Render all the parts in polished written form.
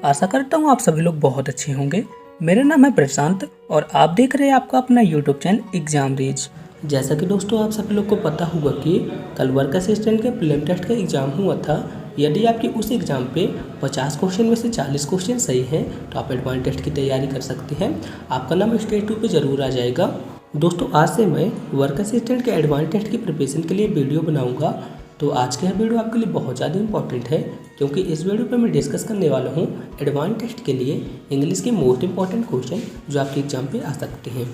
आशा करता हूँ आप सभी लोग बहुत अच्छे होंगे। मेरा नाम है प्रशांत और आप देख रहे हैं आपका अपना यूट्यूब चैनल एग्जाम रीच। जैसा कि दोस्तों आप सभी लोग को पता होगा कि कल वर्क असिस्टेंट के प्रीलिम टेस्ट का एग्ज़ाम हुआ था। यदि आपके उस एग्ज़ाम पे 50 क्वेश्चन में से 40 क्वेश्चन सही हैं तो आप एडवांस टेस्ट की तैयारी कर सकते हैं। आपका नाम स्टेज 2 पे ज़रूर आ जाएगा। दोस्तों आज से मैं वर्क असिस्टेंट के एडवांस टेस्ट की प्रिपरेशन के लिए वीडियो बनाऊंगा। तो आज का यह वीडियो आपके लिए बहुत ज़्यादा इंपॉर्टेंट है क्योंकि इस वीडियो पे मैं डिस्कस करने वाला हूँ एडवांस टेस्ट के लिए इंग्लिश के मोस्ट इंपॉर्टेंट क्वेश्चन जो आपके एग्जाम पे आ सकते हैं।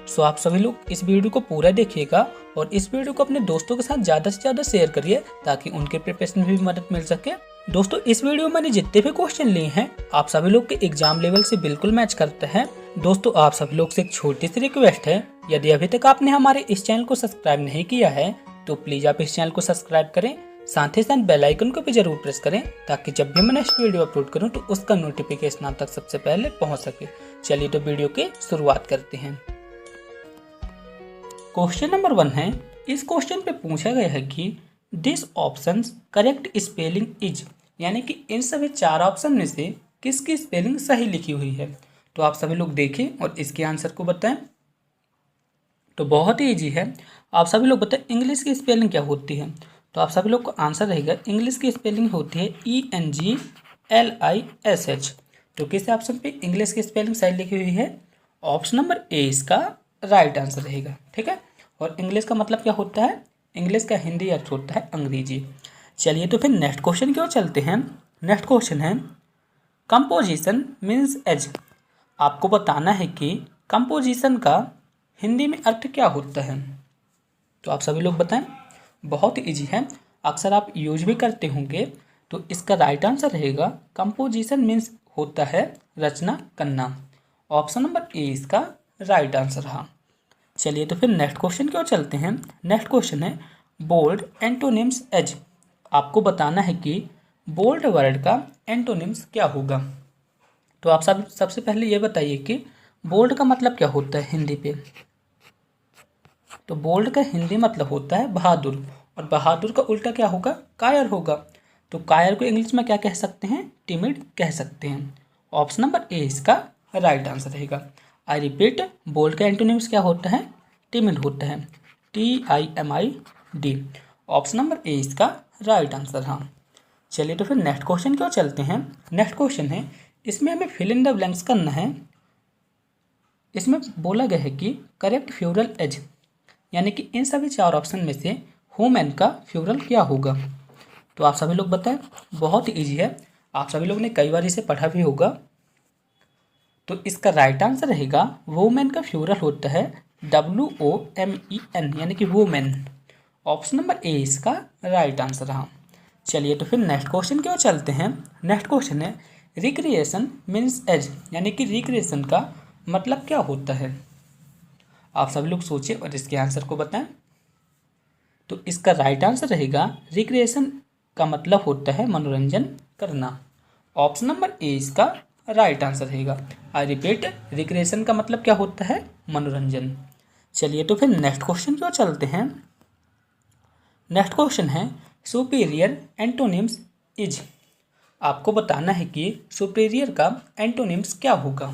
सो आप सभी लोग इस वीडियो को पूरा देखिएगा और इस वीडियो को अपने दोस्तों के साथ ज़्यादा से ज़्यादा शेयर करिए ताकि उनके प्रिपरेशन में भी मदद मिल सके। दोस्तों इस वीडियो में मैंने जितने भी क्वेश्चन लिए हैं आप सभी लोग के एग्जाम लेवल से बिल्कुल मैच करते हैं। दोस्तों आप सभी लोग से एक छोटी सी रिक्वेस्ट है, यदि अभी तक आपने हमारे इस चैनल को सब्सक्राइब नहीं किया है तो प्लीज़ आप इस चैनल को सब्सक्राइब करें, साथ ही साथ बेल आइकन को भी जरूर प्रेस करें ताकि जब भी मैं नेक्स्ट वीडियो अपलोड करूं तो उसका नोटिफिकेशन आप तक सबसे पहले पहुंच सके। चलिए तो वीडियो की शुरुआत करते हैं। क्वेश्चन नंबर 1 है, इस क्वेश्चन पे पूछा गया है कि this options correct spelling is, यानी कि इन सभी 4 ऑप्शन में से किसकी स्पेलिंग सही लिखी हुई है। तो आप सभी लोग देखें और इसके आंसर को बताएं। तो बहुत ही ईजी है, आप सभी लोग बताएं इंग्लिश की स्पेलिंग क्या होती है। तो आप सभी लोग को आंसर रहेगा इंग्लिश की स्पेलिंग होती है ENGLISH। तो किस ऑप्शन पे इंग्लिश की स्पेलिंग सही लिखी हुई है? ऑप्शन नंबर ए इसका राइट आंसर रहेगा। ठीक है, और इंग्लिश का मतलब क्या होता है? इंग्लिश का हिंदी अर्थ होता है अंग्रेजी। चलिए तो फिर नेक्स्ट क्वेश्चन की ओर चलते हैं। नेक्स्ट क्वेश्चन है कंपोजिशन मीन्स एज। आपको बताना है कि कंपोजिशन का हिंदी में अर्थ क्या होता है। तो आप सभी लोग बताएं। बहुत इजी है, अक्सर आप यूज भी करते होंगे। तो इसका राइट आंसर रहेगा कंपोजिशन मीन्स होता है रचना करना। ऑप्शन नंबर ए इसका राइट आंसर रहा। चलिए तो फिर नेक्स्ट क्वेश्चन की ओर चलते हैं। नेक्स्ट क्वेश्चन है बोल्ड एंटोनिम्स एज। आपको बताना है कि बोल्ड वर्ड का एंटोनिम्स क्या होगा। तो आप सबसे पहले ये बताइए कि बोल्ड का मतलब क्या होता है हिंदी पे। तो बोल्ड का हिंदी मतलब होता है बहादुर, और बहादुर का उल्टा क्या होगा? कायर होगा। तो कायर को इंग्लिश में क्या कह सकते हैं? टिमिड कह सकते हैं। ऑप्शन नंबर ए इसका राइट आंसर रहेगा। आई रिपीट, बोल्ड का एंटोनिम्स क्या होता है? टिमिड होता है, TIMID। ऑप्शन नंबर ए इसका राइट आंसर। हाँ, चलिए तो फिर नेक्स्ट क्वेश्चन की ओर चलते हैं। नेक्स्ट क्वेश्चन है, इसमें हमें फिल इन द ब्लैंक्स करना है। इसमें बोला गया है कि करेक्ट फ्यूरल एज, यानी कि इन सभी 4 ऑप्शन में से वुमेन का फ्यूरल क्या होगा। तो आप सभी लोग बताएं। बहुत इजी है, आप सभी लोग ने कई बार इसे पढ़ा भी होगा। तो इसका राइट आंसर रहेगा वुमेन का फ्यूरल होता है WOMEN, यानी कि वुमेन। ऑप्शन नंबर ए इसका राइट आंसर रहा। चलिए तो फिर नेक्स्ट क्वेश्चन की ओर चलते हैं। नेक्स्ट क्वेश्चन है रिक्रिएशन मीन्स एज, यानी कि रिक्रिएशन का मतलब क्या होता है। आप सभी लोग सोचिए और इसके आंसर को बताएं। तो इसका राइट आंसर रहेगा रिक्रिएशन का मतलब होता है मनोरंजन करना। ऑप्शन नंबर ए इसका राइट आंसर रहेगा। आई रिपीट, रिक्रिएशन का मतलब क्या होता है? मनोरंजन। चलिए तो फिर नेक्स्ट क्वेश्चन की ओर चलते हैं। नेक्स्ट क्वेश्चन है सुपीरियर एंटोनिम्स इज। आपको बताना है कि सुपीरियर का एंटोनिम्स क्या होगा।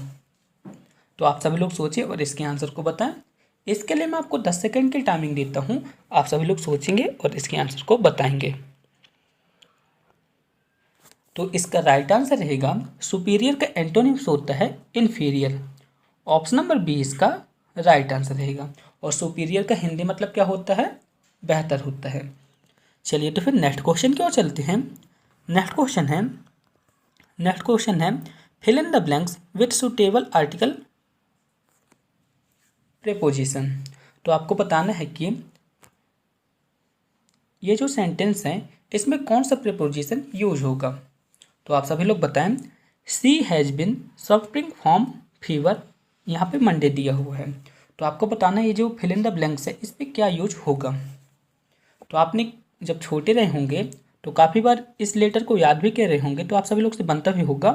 तो आप सभी लोग सोचिए और इसके आंसर को बताएं। इसके लिए मैं आपको 10 सेकंड की टाइमिंग देता हूं, आप सभी लोग सोचेंगे और इसके आंसर को बताएंगे। तो इसका राइट आंसर रहेगा सुपीरियर का एंटोनिम्स होता है इन्फीरियर। ऑप्शन नंबर बी इसका राइट आंसर रहेगा। और सुपीरियर का हिंदी मतलब क्या होता है? बेहतर होता है। चलिए तो फिर नेक्स्ट क्वेश्चन की ओर चलते हैं। नेक्स्ट क्वेश्चन है fill in the blanks with suitable article preposition. तो आपको बताना है कि ये जो सेंटेंस है इसमें कौन सा प्रेपोजिशन यूज होगा। तो आप सभी लोग बताएं। She has been suffering from fever, यहाँ पे मंडे दिया हुआ है। तो आपको बताना है ये जो फिल इन द ब्लैंक्स है इस पर क्या यूज होगा। तो आपने जब छोटे रहे होंगे तो काफ़ी बार इस लेटर को याद भी कर रहे होंगे, तो आप सभी लोग से बनता भी होगा।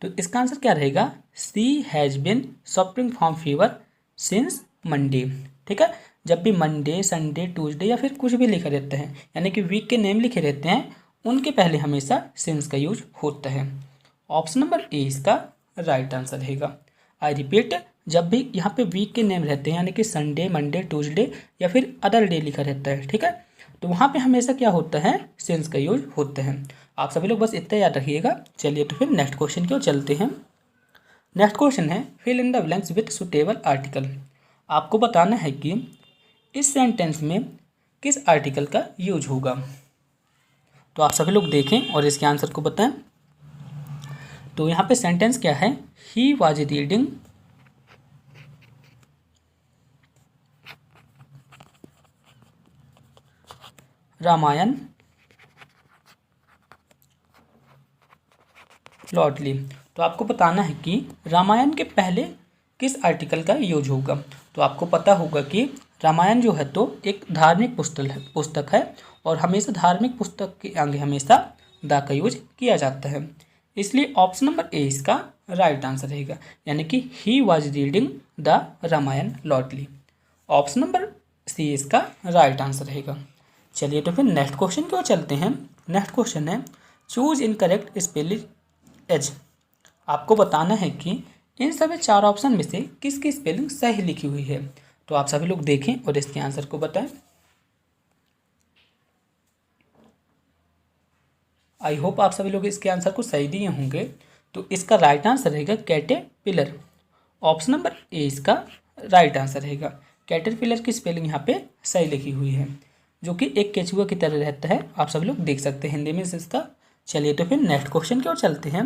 तो इसका आंसर क्या रहेगा? She has been suffering from fever since Monday. ठीक है, जब भी मंडे, संडे, ट्यूसडे या फिर कुछ भी लिखे रहते हैं, यानी कि वीक के नेम लिखे रहते हैं, उनके पहले हमेशा सिंस का यूज होता है। ऑप्शन नंबर ए इसका राइट आंसर रहेगा। आई रिपीट, जब भी यहाँ पे वीक के नेम रहते हैं यानी कि संडे, मंडे, ट्यूसडे या फिर अदर डे लिखा रहता है, ठीक है, तो वहाँ पे हमेशा क्या होता है, सिंस का यूज होता है। आप सभी लोग बस इतना याद रखिएगा। चलिए तो फिर नेक्स्ट क्वेश्चन की ओर चलते हैं। नेक्स्ट क्वेश्चन है fill in the blanks with suitable article. आपको बताना है कि इस सेंटेंस में किस आर्टिकल का यूज होगा। तो आप सभी लोग देखें और इसके आंसर को बताएं। तो यहाँ पे सेंटेंस क्या है, ही वाज रीडिंग रामायण लॉटली। तो आपको बताना है कि रामायण के पहले किस आर्टिकल का यूज होगा। तो आपको पता होगा कि रामायण जो है तो एक धार्मिक पुस्तक है और हमेशा धार्मिक पुस्तक के आगे हमेशा द का यूज किया जाता है, इसलिए ऑप्शन नंबर ए इसका राइट आंसर रहेगा, यानी कि he was reading the Ramayana lately. Option number C इसका राइट आंसर रहेगा। चलिए तो फिर नेक्स्ट क्वेश्चन की ओर चलते हैं। नेक्स्ट क्वेश्चन है चूज इनकरेक्ट स्पेलिंग एज। आपको बताना है कि इन सभी चार ऑप्शन में से किसकी स्पेलिंग सही लिखी हुई है। तो आप सभी लोग देखें और इसके आंसर को बताएं। आई होप आप सभी लोग इसके आंसर को सही दिए होंगे। तो इसका राइट आंसर रहेगा कैटरपिलर। ऑप्शन नंबर ए इसका राइट आंसर रहेगा। कैटरपिलर की स्पेलिंग यहाँ पे सही लिखी हुई है, जो कि एक केचुआ की तरह रहता है। आप सभी लोग देख सकते हैं हिंदी में इसका। चलिए तो फिर नेक्स्ट क्वेश्चन की ओर चलते हैं।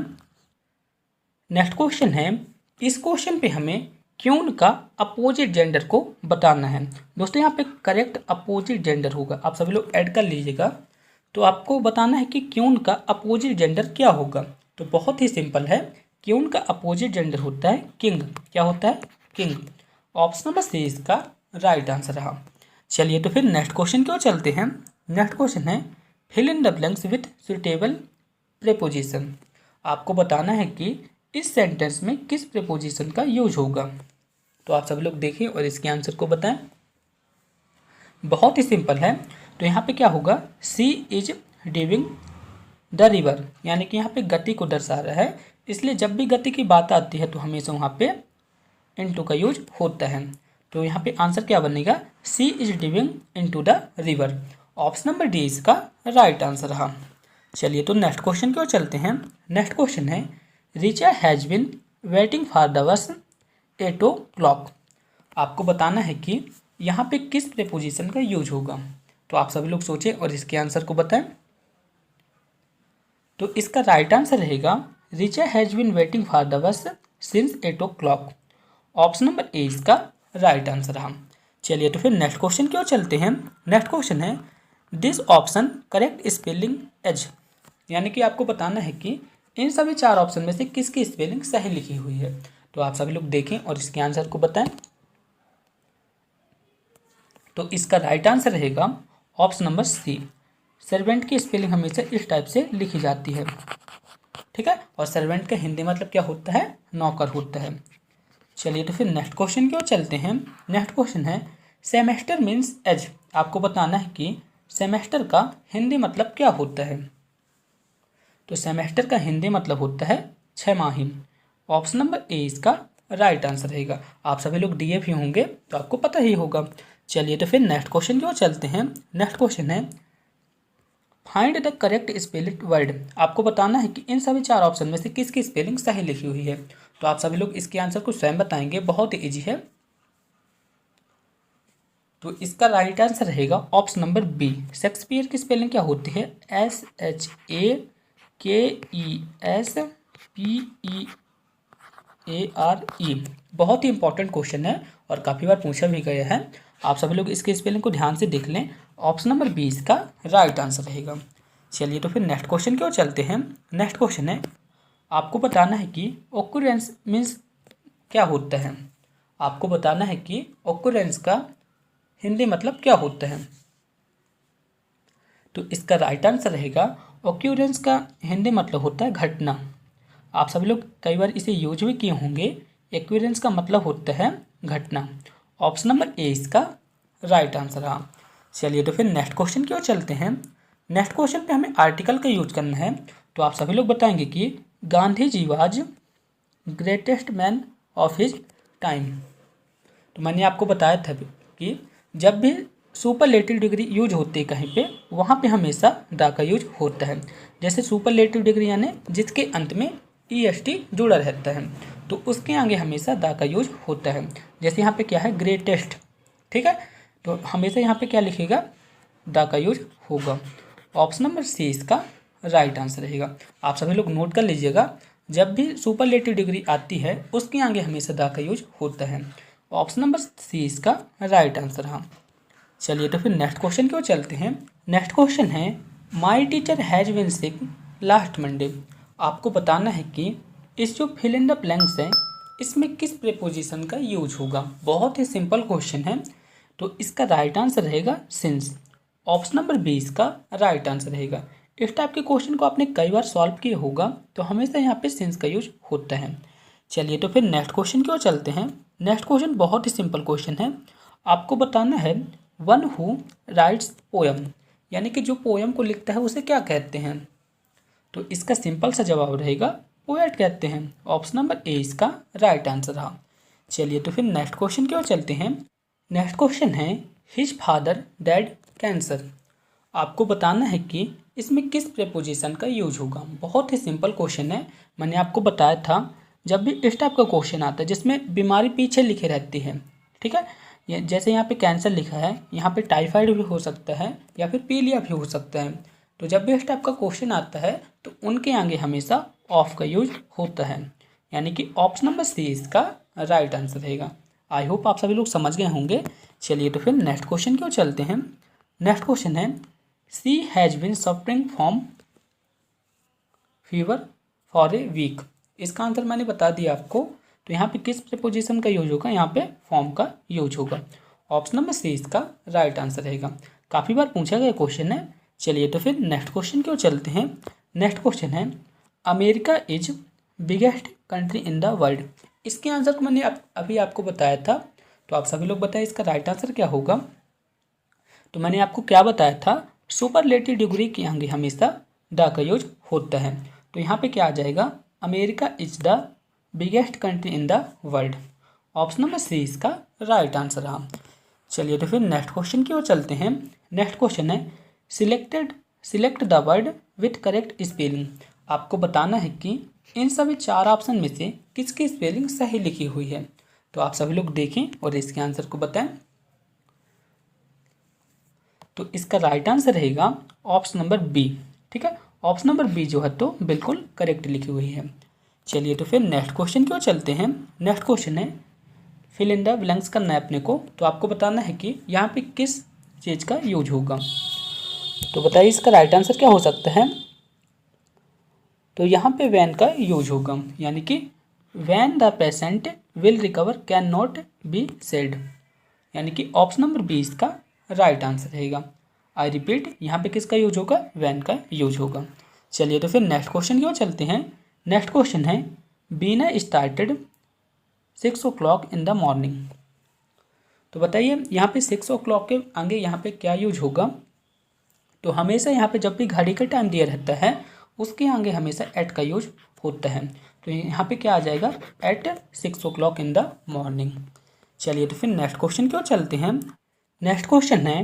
नेक्स्ट क्वेश्चन है, इस क्वेश्चन पे हमें क्यून का अपोजिट जेंडर को बताना है। दोस्तों यहाँ पे करेक्ट अपोजिट जेंडर होगा, आप सभी लोग ऐड कर लीजिएगा। तो आपको बताना है कि क्यून का अपोजिट जेंडर क्या होगा। तो बहुत ही सिंपल है, क्यून का अपोजिट जेंडर होता है किंग। क्या होता है, किंग। ऑप्शन नंबर सी इसका राइट आंसर रहा। चलिए तो फिर नेक्स्ट क्वेश्चन की ओर चलते हैं। नेक्स्ट क्वेश्चन है fill in the blanks with suitable preposition. आपको बताना है कि इस सेंटेंस में किस प्रेपोजिशन का यूज होगा। तो आप सभी लोग देखें और इसके आंसर को बताएं। बहुत ही सिंपल है। तो यहाँ पे क्या होगा, सी इज ड्राइविंग द रिवर, यानी कि यहाँ पे गति को दर्शा रहा है, इसलिए जब भी गति की बात आती है तो हमेशा वहाँ पे इनटू का यूज होता है। तो यहाँ पे आंसर क्या बनेगा, she is driving into the river. Option number D इसका राइट आंसर रहा। चलिए तो नेक्स्ट क्वेश्चन की ओर चलते हैं। नेक्स्ट क्वेश्चन है Richa has been waiting for the bus 8 o'clock। आपको बताना है कि यहाँ पे किस प्रेपोजिशन का यूज होगा। तो आप सभी लोग सोचें और इसके आंसर को बताएं। तो इसका राइट आंसर रहेगा Richa has been waiting for the bus since 8 o'clock। Option number A इसका राइट आंसर रहा। चलिए तो फिर नेक्स्ट क्वेश्चन की ओर चलते हैं। नेक्स्ट क्वेश्चन है this option correct spelling as, यानी कि आपको बताना है कि इन सभी चार ऑप्शन में से किसकी स्पेलिंग सही लिखी हुई है। तो आप सभी लोग देखें और इसके आंसर को बताएं। तो इसका राइट आंसर रहेगा ऑप्शन नंबर सी। सर्वेंट की स्पेलिंग हमेशा इस टाइप से लिखी जाती है, ठीक है, और सर्वेंट का हिंदी मतलब क्या होता है, नौकर होता है। चलिए तो फिर नेक्स्ट क्वेश्चन की ओर चलते हैं। नेक्स्ट क्वेश्चन है सेमेस्टर मीन्स एज। आपको बताना है कि सेमेस्टर का हिंदी मतलब क्या होता है। तो सेमेस्टर का हिंदी मतलब होता है 6 माही। ऑप्शन नंबर ए इसका राइट आंसर रहेगा। आप सभी लोग डीएफ ही होंगे तो आपको पता ही होगा। चलिए तो फिर नेक्स्ट क्वेश्चन की ओर चलते हैं। नेक्स्ट क्वेश्चन है find the correct spelling word. आपको बताना है कि इन सभी चार ऑप्शन में से किसकी स्पेलिंग सही लिखी हुई है। तो आप सभी लोग इसके आंसर को स्वयं बताएंगे, बहुत ही ईजी है। तो इसका राइट आंसर रहेगा ऑप्शन नंबर बी। शेक्सपियर की स्पेलिंग क्या होती है, SHAKESPEARE। बहुत ही इंपॉर्टेंट क्वेश्चन है और काफ़ी बार पूछा भी गया है। आप सभी लोग इसके स्पेलिंग को ध्यान से देख लें। ऑप्शन नंबर बी इसका राइट आंसर रहेगा। चलिए तो फिर नेक्स्ट क्वेश्चन की ओर चलते हैं। नेक्स्ट क्वेश्चन है आपको बताना है कि ओक्यूरेंस मीन्स क्या होता है। आपको बताना है कि ओक्यूरेंस का हिंदी मतलब क्या होता है। तो इसका राइट आंसर रहेगा ऑक्यूरेंस का हिंदी मतलब होता है घटना। आप सभी लोग कई बार इसे यूज भी किए होंगे। एक्यूरेंस का मतलब होता है घटना। ऑप्शन नंबर ए इसका राइट आंसर रहा। चलिए तो फिर नेक्स्ट क्वेश्चन की ओर चलते हैं। नेक्स्ट क्वेश्चन पे हमें आर्टिकल का यूज करना है। तो आप सभी लोग बताएंगे कि Gandhi ji was greatest man of his time. तो मैंने आपको बताया था कि जब भी सुपरलेटिव डिग्री यूज होती है कहीं पे, वहाँ पे हमेशा द का यूज होता है। जैसे सुपरलेटिव डिग्री यानी जिसके अंत में EST जुड़ा रहता है, तो उसके आगे हमेशा द का यूज होता है। जैसे यहाँ पे क्या है, ग्रेटेस्ट, ठीक है, तो हमेशा यहाँ पे क्या लिखेगा, द का यूज होगा। ऑप्शन नंबर सी इसका राइट आंसर रहेगा। आप सभी लोग नोट कर लीजिएगा, जब भी सुपरलेटिव डिग्री आती है उसके आगे हमेशा द का यूज होता है। ऑप्शन नंबर सी इसका राइट आंसर। हाँ, चलिए तो फिर नेक्स्ट क्वेश्चन की ओर चलते हैं। नेक्स्ट क्वेश्चन है, my teacher has been sick last Monday. आपको बताना है कि इस जो फिल इन द ब्लैंक्स है इसमें किस प्रीपोजिशन का यूज होगा। बहुत ही सिंपल क्वेश्चन है, तो इसका राइट आंसर रहेगा सिंस। ऑप्शन नंबर बी इसका राइट आंसर रहेगा। इस टाइप के क्वेश्चन को आपने कई बार सॉल्व किया होगा, तो हमेशा यहाँ पे सिंस का यूज होता है। चलिए तो फिर नेक्स्ट क्वेश्चन की ओर चलते हैं। नेक्स्ट क्वेश्चन बहुत ही सिंपल क्वेश्चन है। आपको बताना है वन हु राइट्स पोयम, यानी कि जो पोयम को लिखता है उसे क्या कहते हैं। तो इसका सिंपल सा जवाब रहेगा पोएट कहते हैं। ऑप्शन नंबर ए इसका राइट आंसर रहा। चलिए तो फिर नेक्स्ट क्वेश्चन की ओर चलते हैं। नेक्स्ट क्वेश्चन है, हिज फादर डैड कैंसर। आपको बताना है कि इसमें किस प्रीपोजिशन का यूज होगा। बहुत ही सिंपल क्वेश्चन है। मैंने आपको बताया था जब भी इस टाइप का क्वेश्चन आता है जिसमें बीमारी पीछे लिखे रहती है, ठीक है, ये जैसे यहाँ पे कैंसर लिखा है, यहाँ पे टाइफाइड भी हो सकता है या फिर पीलिया भी हो सकता है। तो जब भी इस टाइप का क्वेश्चन आता है तो उनके आगे हमेशा ऑफ का यूज होता है, यानी कि ऑप्शन नंबर सी इसका राइट आंसर रहेगा। आई होप आप सभी लोग समझ गए होंगे। चलिए तो फिर नेक्स्ट क्वेश्चन की ओर चलते हैं। नेक्स्ट क्वेश्चन है, she has been suffering from fever for a week. इसका आंसर मैंने बता दिया आपको। तो यहाँ पे किस प्रीपोजिशन का यूज होगा, यहाँ पे फॉर्म का यूज होगा। ऑप्शन नंबर सी इसका राइट आंसर रहेगा। काफ़ी बार पूछा गया क्वेश्चन है। चलिए तो फिर नेक्स्ट क्वेश्चन की ओर चलते हैं। नेक्स्ट क्वेश्चन है, America is biggest country in the world. इसके आंसर को मैंने अभी आपको बताया था, तो आप सभी लोग बताएं इसका राइट आंसर क्या होगा। तो मैंने आपको क्या बताया था, सुपरलेटिव डिग्री के आगे हमेशा द का यूज होता है। तो यहाँ पे क्या आ जाएगा, America is the biggest country in the world. Option number C इसका राइट आंसर रहा। चलिए तो फिर नेक्स्ट क्वेश्चन की ओर चलते हैं। नेक्स्ट क्वेश्चन है, select the word with correct spelling. आपको बताना है कि इन सभी चार ऑप्शन में से किसकी स्पेलिंग सही लिखी हुई है। तो आप सभी लोग देखें और इसके आंसर को बताएं। तो इसका राइट आंसर रहेगा ऑप्शन नंबर बी, ठीक है। ऑप्शन नंबर बी जो है तो बिल्कुल करेक्ट लिखी हुई है। चलिए तो फिर नेक्स्ट क्वेश्चन की ओर चलते हैं। नेक्स्ट क्वेश्चन है, फिल इन द ब्लैंक्स करना है अपने को। तो आपको बताना है कि यहाँ पे किस चीज़ का यूज होगा। तो बताइए इसका राइट आंसर क्या हो सकता है। तो यहाँ पे वैन का यूज होगा, यानी कि when the patient will recover can not be said, यानी कि ऑप्शन नंबर बी इसका राइट आंसर रहेगा। आई रिपीट, यहाँ पे किसका यूज होगा, वैन का यूज होगा। चलिए तो फिर नेक्स्ट क्वेश्चन की ओर चलते हैं। नेक्स्ट क्वेश्चन है, Beena started 6 o'clock in the morning. तो बताइए यहाँ पे 6 o'clock के आगे यहाँ पे क्या यूज होगा। तो हमेशा यहाँ पे जब भी घड़ी का टाइम दिया रहता है उसके आगे हमेशा एट का यूज होता है। तो यहाँ पे क्या आ जाएगा, eight 6 o'clock in the morning. चलिए तो फिर नेक्स्ट क्वेश्चन की ओर चलते हैं। नेक्स्ट क्वेश्चन है,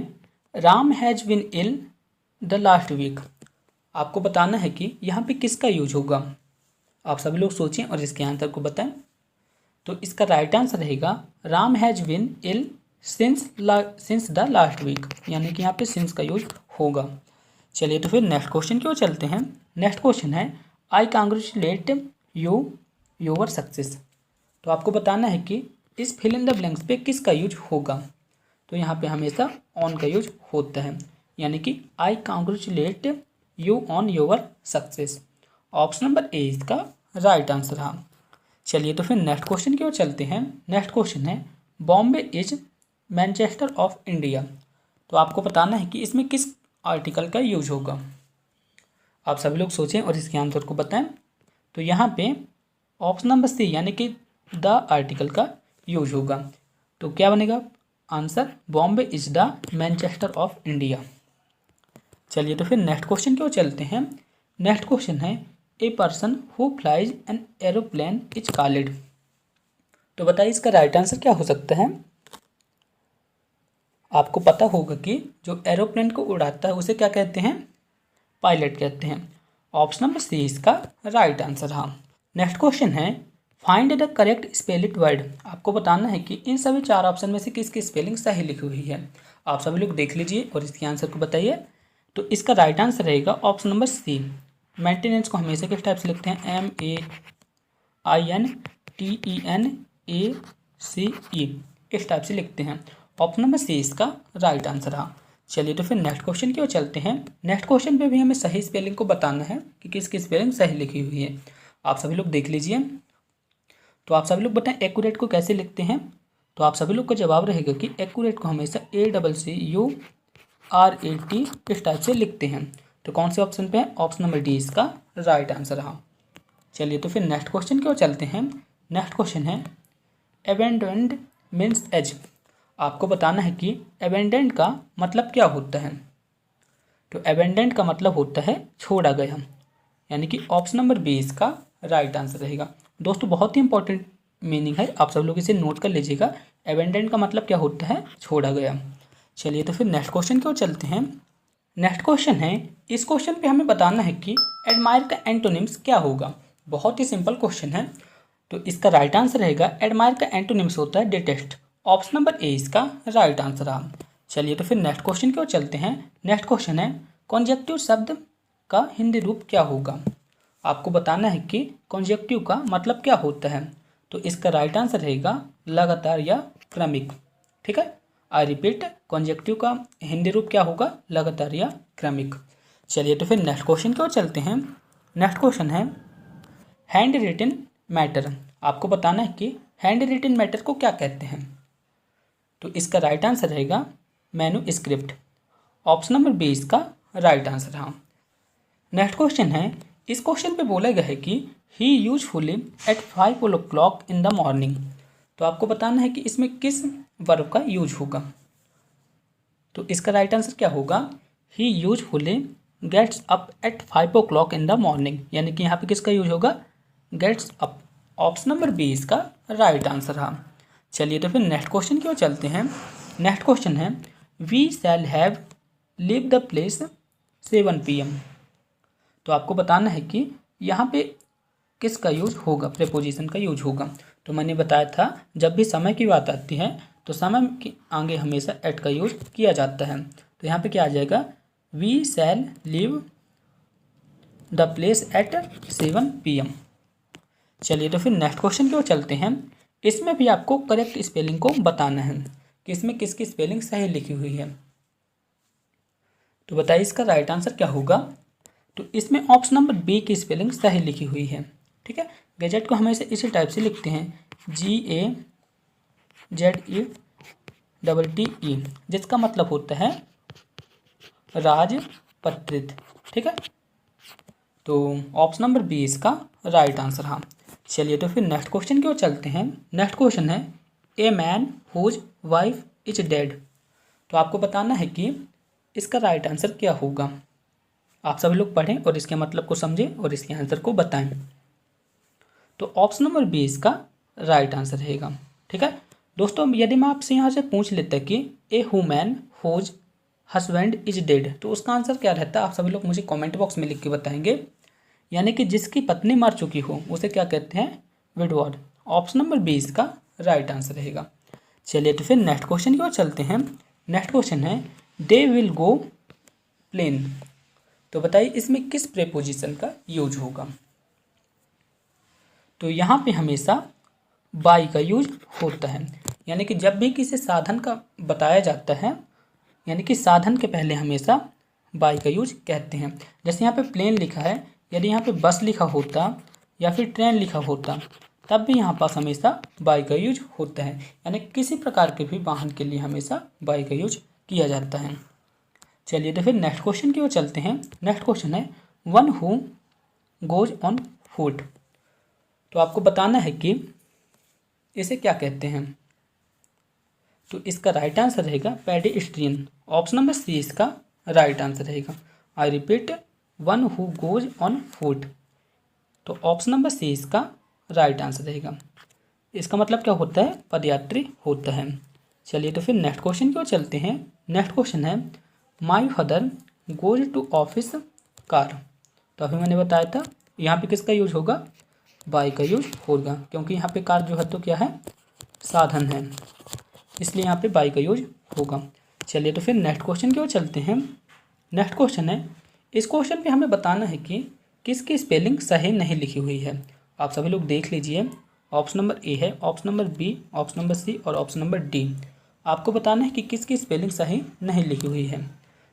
Ram has been ill the last week. आपको बताना है कि यहाँ पे किसका यूज होगा। आप सभी लोग सोचें और इसके आंसर को बताएं। तो इसका राइट आंसर रहेगा, Ram has been ill since the last week, यानी कि यहाँ पे सिंस का यूज होगा। चलिए तो फिर नेक्स्ट क्वेश्चन की ओर चलते हैं। नेक्स्ट क्वेश्चन है, आई कांग्रेचुलेट यू योर सक्सेस। तो आपको बताना है कि इस फिल इन द ब्लैंक्स पे किसका यूज होगा। तो यहाँ पे हमेशा ऑन का यूज होता है, यानी कि I congratulate you on your success. Option number A इसका राइट आंसर रहा। चलिए तो फिर नेक्स्ट क्वेश्चन की ओर चलते हैं। नेक्स्ट क्वेश्चन है, Bombay is Manchester of India. तो आपको बताना है कि इसमें किस आर्टिकल का यूज होगा। आप सभी लोग सोचें और इसके आंसर को बताएं। तो यहाँ पे ऑप्शन नंबर सी यानी कि द आर्टिकल का यूज होगा। तो क्या बनेगा answer, Bombay is the Manchester of India. चलिए तो फिर नेक्स्ट क्वेश्चन की ओर चलते हैं। नेक्स्ट क्वेश्चन है, a person who flies an aeroplane is called. तो बताइए इसका राइट आंसर क्या हो सकता है। आपको पता होगा कि जो एरोप्लेन को उड़ाता है उसे क्या कहते हैं, पायलट कहते हैं। ऑप्शन नंबर सी इसका राइट आंसर। हाँ, नेक्स्ट क्वेश्चन है find the correct spelling word. आपको बताना है कि इन सभी चार ऑप्शन में से किसकी स्पेलिंग सही लिखी हुई है। आप सभी लोग देख लीजिए और इसके आंसर को बताइए। तो इसका राइट आंसर रहेगा ऑप्शन नंबर सी। मेंटेनेंस को हमेशा किस टाइप से लिखते हैं, MAINTENACE, इस टाइप से लिखते हैं। ऑप्शन नंबर सी इसका राइट आंसर। हाँ, चलिए तो फिर नेक्स्ट क्वेश्चन की ओर चलते हैं। नेक्स्ट क्वेश्चन पे भी हमें सही स्पेलिंग को बताना है कि किसकी स्पेलिंग सही लिखी हुई है। आप सभी लोग देख लीजिए। तो आप सभी लोग बताएं एक्यूरेट को कैसे लिखते हैं। तो आप सभी लोग का जवाब रहेगा कि एक्यूरेट को हमेशा ACCURAT इस टाइप से लिखते हैं। तो कौन से ऑप्शन पे है, ऑप्शन नंबर डी इसका राइट आंसर। हाँ, चलिए तो फिर नेक्स्ट क्वेश्चन की ओर चलते हैं। नेक्स्ट क्वेश्चन है अबेंडेंड मीन्स एज। आपको बताना है कि अबेंडेंड का मतलब क्या होता है। तो अबेंडेंड का मतलब होता है छोड़ा गया, यानी कि ऑप्शन नंबर बी इसका राइट आंसर रहेगा। दोस्तों बहुत ही इंपॉर्टेंट मीनिंग है, आप सब लोग इसे नोट कर लीजिएगा। अबेंडेंड का मतलब क्या होता है, छोड़ा गया। चलिए तो फिर नेक्स्ट क्वेश्चन की ओर चलते हैं। नेक्स्ट क्वेश्चन है, इस क्वेश्चन पे हमें बताना है कि एडमायर का एंटोनिम्स क्या होगा। बहुत ही सिंपल क्वेश्चन है। तो इसका राइट आंसर रहेगा एडमायर का एंटोनिम्स होता है डिटेस्ट। ऑप्शन नंबर ए इसका राइट आंसर है। चलिए तो फिर नेक्स्ट क्वेश्चन की ओर चलते हैं। नेक्स्ट क्वेश्चन है कॉन्जेक्टिव शब्द का हिंदी रूप क्या होगा। आपको बताना है कि कॉन्जेक्टिव का मतलब क्या होता है। तो इसका राइट आंसर रहेगा लगातार या क्रमिक। ठीक है, आई रिपीट, कॉन्जेक्टिव का हिंदी रूप क्या होगा, लगातार या क्रमिक। चलिए तो फिर नेक्स्ट क्वेश्चन की ओर चलते हैं। नेक्स्ट क्वेश्चन है हैंड रिटन मैटर। आपको बताना है कि हैंड रिटन मैटर को क्या कहते हैं। तो इसका राइट आंसर रहेगा manuscript. Option number B इसका राइट आंसर। हाँ, नेक्स्ट क्वेश्चन है, इस क्वेश्चन पे बोला गया है कि he usually at 5 o'clock in the morning. तो आपको बताना है कि इसमें किस वर्ब का यूज होगा। तो इसका राइट आंसर क्या होगा, he usually gets up at 5 o'clock in the morning, यानी कि यहाँ पे किसका यूज होगा, gets up. Option number B इसका राइट आंसर। हाँ, चलिए तो फिर नेक्स्ट क्वेश्चन की ओर चलते हैं। नेक्स्ट क्वेश्चन है we shall have leave the place 7 PM। तो आपको बताना है कि यहाँ पे किसका यूज होगा, प्रेपोजिशन का यूज होगा। तो मैंने बताया था जब भी समय की बात आती है तो समय के आगे हमेशा एट का यूज किया जाता है। तो यहाँ पे क्या आ जाएगा, we shall leave the place at 7 PM। चलिए तो फिर नेक्स्ट क्वेश्चन की ओर चलते हैं। इसमें भी आपको करेक्ट स्पेलिंग को बताना है कि इसमें किसकी स्पेलिंग सही लिखी हुई है। तो बताइए इसका राइट आंसर क्या होगा। तो इसमें ऑप्शन नंबर बी की स्पेलिंग सही लिखी हुई है। ठीक है, गैजेट को हमेशा इसी टाइप से लिखते हैं, GAZETE, जिसका मतलब होता है राजपत्रित। ठीक है, तो ऑप्शन नंबर बी इसका राइट आंसर। हाँ, चलिए तो फिर नेक्स्ट क्वेश्चन की ओर चलते हैं। नेक्स्ट क्वेश्चन है a man whose wife is dead. तो आपको बताना है कि इसका राइट आंसर क्या होगा। आप सभी लोग पढ़ें और इसके मतलब को समझें और इसके आंसर को बताएं। तो ऑप्शन नंबर बी इसका राइट आंसर रहेगा। ठीक है दोस्तों, यदि मैं आपसे यहाँ से पूछ लेता कि a woman whose husband is dead, तो उसका आंसर क्या रहता है, आप सभी लोग मुझे कमेंट बॉक्स में लिख के बताएंगे। यानी कि जिसकी पत्नी मर चुकी हो उसे क्या कहते हैं, विडोअर। ऑप्शन नंबर बी इसका राइट आंसर रहेगा। चलिए तो फिर नेक्स्ट क्वेश्चन की ओर चलते हैं। नेक्स्ट क्वेश्चन है दे विल गो प्लेन। तो बताइए इसमें किस प्रेपोजिशन का यूज होगा। तो यहाँ पे हमेशा बाई का यूज होता है, यानी कि जब भी किसी साधन का बताया जाता है, यानी कि साधन के पहले हमेशा बाई का यूज कहते हैं। जैसे यहाँ पे प्लेन लिखा है, यदि यहाँ पे बस लिखा होता या फिर ट्रेन लिखा होता तब भी यहाँ पास हमेशा बाई का यूज होता है, यानी किसी प्रकार के भी वाहन के लिए हमेशा बाई का यूज किया जाता है। चलिए तो फिर नेक्स्ट क्वेश्चन की ओर चलते हैं। नेक्स्ट क्वेश्चन है one who goes on foot. तो आपको बताना है कि इसे क्या कहते हैं। तो इसका राइट आंसर रहेगा पेडेस्ट्रियन। ऑप्शन नंबर सी इसका राइट आंसर रहेगा। I repeat, one who goes on foot तो ऑप्शन नंबर सी इसका राइट आंसर रहेगा। इसका मतलब क्या होता है, पदयात्री होता है। चलिए तो फिर नेक्स्ट क्वेश्चन की ओर चलते हैं। नेक्स्ट क्वेश्चन है my father goes to office car. तो अभी मैंने बताया था यहाँ पे किसका यूज होगा, बाई का यूज होगा, क्योंकि यहाँ पे कार जो है तो क्या है, साधन है, इसलिए यहाँ पे बाई का यूज होगा। चलिए तो फिर नेक्स्ट क्वेश्चन की ओर चलते हैं। नेक्स्ट क्वेश्चन है, इस क्वेश्चन पे हमें बताना है कि किसकी स्पेलिंग सही नहीं लिखी हुई है। आप सभी लोग देख लीजिए, ऑप्शन नंबर ए है, option number B, option number C और ऑप्शन नंबर डी। आपको बताना है कि किसकी स्पेलिंग सही नहीं लिखी हुई है।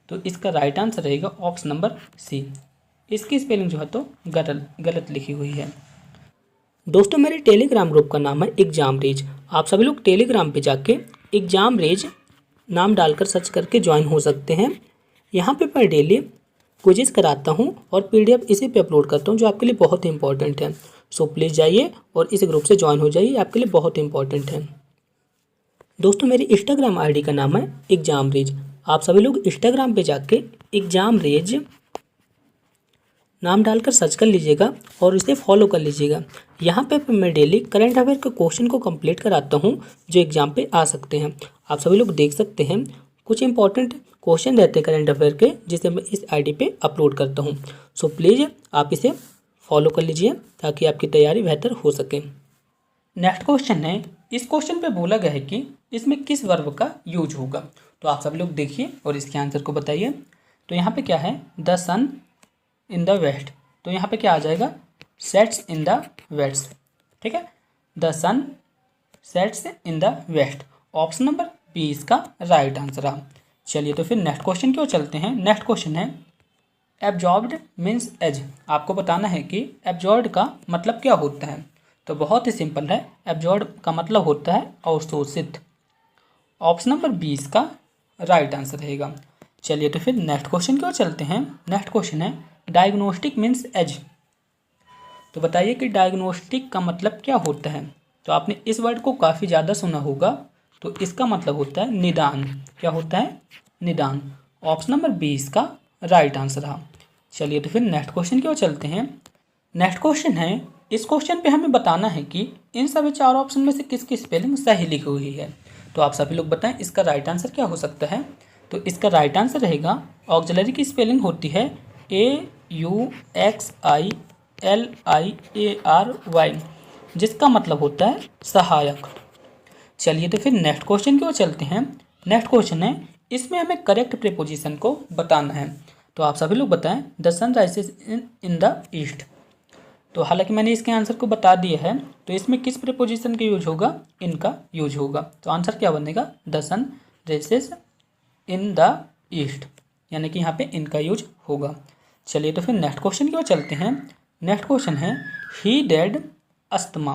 तो इसका राइट आंसर रहेगा ऑप्शन नंबर सी। इसकी स्पेलिंग जो है तो गलत लिखी हुई है। दोस्तों मेरे टेलीग्राम ग्रुप का नाम है एग्जाम रेज। आप सभी लोग टेलीग्राम पे जाके एग्जाम रेज नाम डालकर सर्च करके ज्वाइन हो सकते हैं। यहाँ पे मैं डेली क्विज़ कराता हूँ और पीडीएफ इसी पे अपलोड करता हूँ, जो आपके लिए बहुत ही इंपॉर्टेंट है। सो प्लीज़ जाइए और इस ग्रुप से ज्वाइन हो जाइए, आपके लिए बहुत इंपॉर्टेंट है। दोस्तों मेरी इंस्टाग्राम आईडी का नाम है एग्जाम रेज। आप सभी लोग इंस्टाग्राम पे जाके एग्जाम रेज नाम डालकर सर्च कर लीजिएगा और इसे फॉलो कर लीजिएगा। यहाँ पे मैं डेली करंट अफेयर के क्वेश्चन को कंप्लीट कराता हूँ, जो एग्जाम पे आ सकते हैं। आप सभी लोग देख सकते हैं, कुछ इंपॉर्टेंट क्वेश्चन रहते हैं करंट अफेयर के, जिसे मैं इस आईडी पे अपलोड करता हूँ। सो प्लीज़ आप इसे फॉलो कर लीजिए ताकि आपकी तैयारी बेहतर हो सके। नेक्स्ट क्वेश्चन है, इस क्वेश्चन पे बोला गया है कि इसमें किस वर्ब का यूज होगा। तो आप सभी लोग देखिए और इसके आंसर को बताइए। तो यहाँ पे क्या है, the sun in the west. तो यहाँ पे क्या आ जाएगा, सेट्स इन द वेस्ट। ठीक है, the sun sets in the west. Option number B इसका राइट आंसर है। चलिए तो फिर नेक्स्ट क्वेश्चन की ओर चलते हैं। नेक्स्ट क्वेश्चन है एब्जॉर्ब्ड मीन्स एज। आपको बताना है कि एब्जॉर्ब्ड का मतलब क्या होता है। तो बहुत ही सिंपल है, एब्जॉर्ब का मतलब होता है अवशोषित। ऑप्शन नंबर 20 का राइट आंसर रहेगा। चलिए तो फिर नेक्स्ट क्वेश्चन की ओर चलते हैं। नेक्स्ट क्वेश्चन है डायग्नोस्टिक मीन्स एज। तो बताइए कि डायग्नोस्टिक का मतलब क्या होता है। तो आपने इस वर्ड को काफ़ी ज़्यादा सुना होगा। तो इसका मतलब होता है निदान। क्या होता है, निदान। ऑप्शन नंबर 20 का राइट आंसर रहा। चलिए तो फिर नेक्स्ट क्वेश्चन की ओर चलते हैं। नेक्स्ट क्वेश्चन है, इस क्वेश्चन पे हमें बताना है कि इन सभी चार ऑप्शन में से किसकी स्पेलिंग सही लिखी हुई है। तो आप सभी लोग बताएं इसका राइट आंसर क्या हो सकता है। तो इसका राइट आंसर रहेगा, ऑक्सिलरी की स्पेलिंग होती है AUXILIARY, जिसका मतलब होता है सहायक। चलिए तो फिर नेक्स्ट क्वेश्चन की ओर चलते हैं। नेक्स्ट क्वेश्चन है, इसमें हमें करेक्ट प्रीपोजिशन को बताना है। तो आप सभी लोग बताएं the sun rises in the east. तो हालांकि मैंने इसके आंसर को बता दिया है। तो इसमें किस प्रीपोजिशन का यूज होगा, इनका यूज होगा। तो आंसर क्या बनेगा, the sun rises in the east, यानी कि यहाँ पे इनका यूज होगा। चलिए तो फिर नेक्स्ट क्वेश्चन की ओर चलते हैं। नेक्स्ट क्वेश्चन है ही डेड अस्थमा।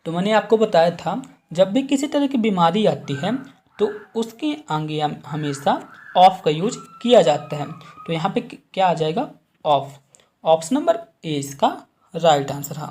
तो मैंने आपको बताया था जब भी किसी तरह की बीमारी आती है तो उसके आगे हमेशा ऑफ का यूज किया जाता है। तो यहाँ पे क्या आ जाएगा, ऑफ। ऑप्शन नंबर ए इसका राइट आंसर है।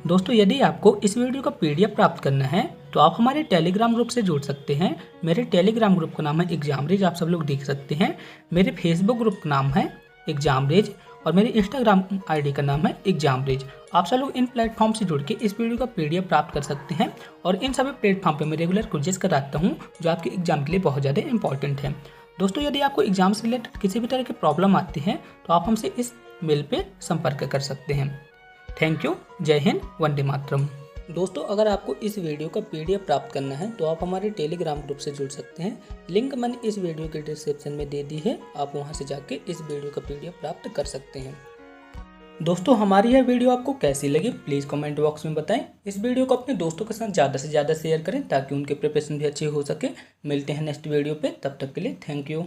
दोस्तों यदि आपको इस वीडियो का पीडीएफ प्राप्त करना है तो आप हमारे टेलीग्राम ग्रुप से जुड़ सकते हैं। मेरे टेलीग्राम ग्रुप का नाम है एग्जाम रेज, आप सब लोग देख सकते हैं। मेरे फेसबुक ग्रुप का नाम है एग्जाम रेज और मेरे इंस्टाग्राम आईडी का नाम है एग्जाम रेज। आप सब लोग इन प्लेटफॉर्म से जुड़ के इस वीडियो का पीडीएफ प्राप्त कर सकते हैं। और इन सभी प्लेटफॉर्म पे मैं रेगुलर क्विज़ कराता हूँ, जो आपके एग्जाम के लिए बहुत ज़्यादा इंपॉर्टेंट है। दोस्तों यदि आपको एग्जाम से रिलेटेड किसी भी तरह की प्रॉब्लम आती है तो आप हमसे इस मेल पे संपर्क कर सकते हैं। थैंक यू, जय हिंद, वंदे मातरम। दोस्तों अगर आपको इस वीडियो का पीडीएफ प्राप्त करना है तो आप हमारे टेलीग्राम ग्रुप से जुड़ सकते हैं। लिंक मैंने इस वीडियो के डिस्क्रिप्शन में दे दी है, आप वहां से जाके इस वीडियो का पीडीएफ प्राप्त कर सकते हैं। दोस्तों हमारी यह वीडियो आपको कैसी लगी प्लीज़ कमेंट बॉक्स में बताएं। इस वीडियो को अपने दोस्तों के साथ ज़्यादा से ज़्यादा शेयर करें ताकि उनके प्रिपरेशन भी अच्छी हो सके। मिलते हैं नेक्स्ट वीडियो पे, तब तक के लिए थैंक यू।